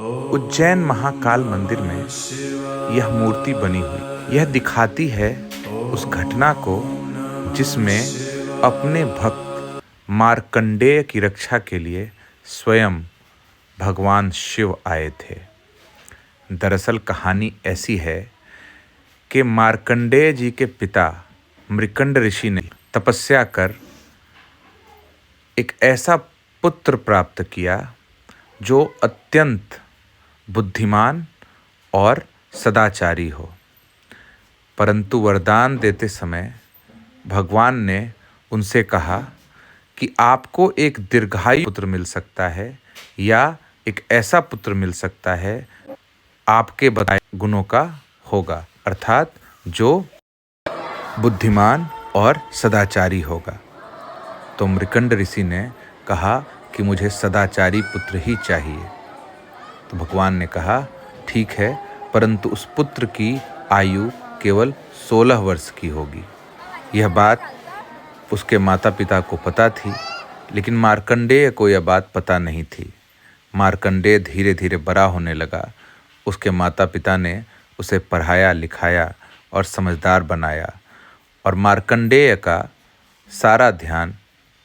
उज्जैन महाकाल मंदिर में यह मूर्ति बनी हुई यह दिखाती है उस घटना को जिसमें अपने भक्त मार्कंडेय की रक्षा के लिए स्वयं भगवान शिव आए थे। दरअसल कहानी ऐसी है कि मार्कंडेय जी के पिता मृकंड ऋषि ने तपस्या कर एक ऐसा पुत्र प्राप्त किया जो अत्यंत बुद्धिमान और सदाचारी हो। परंतु वरदान देते समय भगवान ने उनसे कहा कि आपको एक दीर्घायु पुत्र मिल सकता है या एक ऐसा पुत्र मिल सकता है आपके बताए गुणों का होगा, अर्थात जो बुद्धिमान और सदाचारी होगा। तो मृकंड ऋषि ने कहा कि मुझे सदाचारी पुत्र ही चाहिए। तो भगवान ने कहा ठीक है, परंतु उस पुत्र की आयु केवल 16 वर्ष की होगी। यह बात उसके माता पिता को पता थी, लेकिन मार्कंडेय को यह बात पता नहीं थी। मार्कंडेय धीरे धीरे बड़ा होने लगा। उसके माता पिता ने उसे पढ़ाया लिखाया और समझदार बनाया, और मार्कंडेय का सारा ध्यान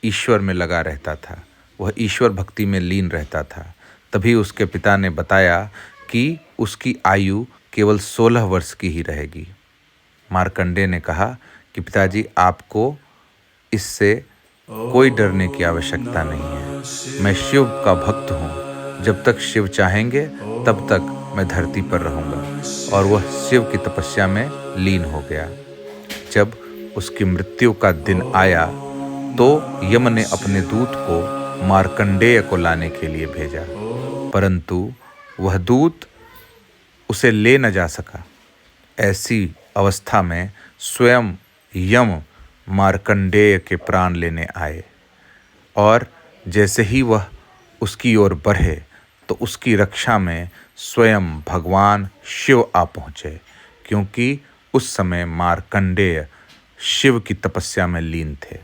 ईश्वर में लगा रहता था। वह ईश्वर भक्ति में लीन रहता था। तभी उसके पिता ने बताया कि उसकी आयु केवल 16 वर्ष की ही रहेगी। मार्कंडेय ने कहा कि पिताजी, आपको इससे कोई डरने की आवश्यकता नहीं है। मैं शिव का भक्त हूँ। जब तक शिव चाहेंगे तब तक मैं धरती पर रहूँगा। और वह शिव की तपस्या में लीन हो गया। जब उसकी मृत्यु का दिन आया तो यम ने अपने दूत को मार्कंडेय को लाने के लिए भेजा, परंतु वह दूत उसे ले न जा सका। ऐसी अवस्था में स्वयं यम मार्कंडेय के प्राण लेने आए, और जैसे ही वह उसकी ओर बढ़े तो उसकी रक्षा में स्वयं भगवान शिव आ पहुँचे, क्योंकि उस समय मार्कंडेय शिव की तपस्या में लीन थे।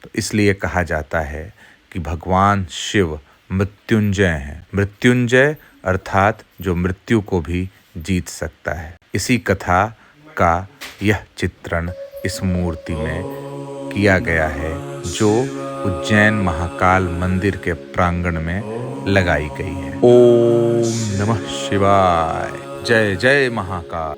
तो इसलिए कहा जाता है कि भगवान शिव मृत्युंजय हैं। मृत्युंजय अर्थात जो मृत्यु को भी जीत सकता है। इसी कथा का यह चित्रण इस मूर्ति में किया गया है, जो उज्जैन महाकाल मंदिर के प्रांगण में लगाई गई है। ओम नमः शिवाय। जय जय महाकाल।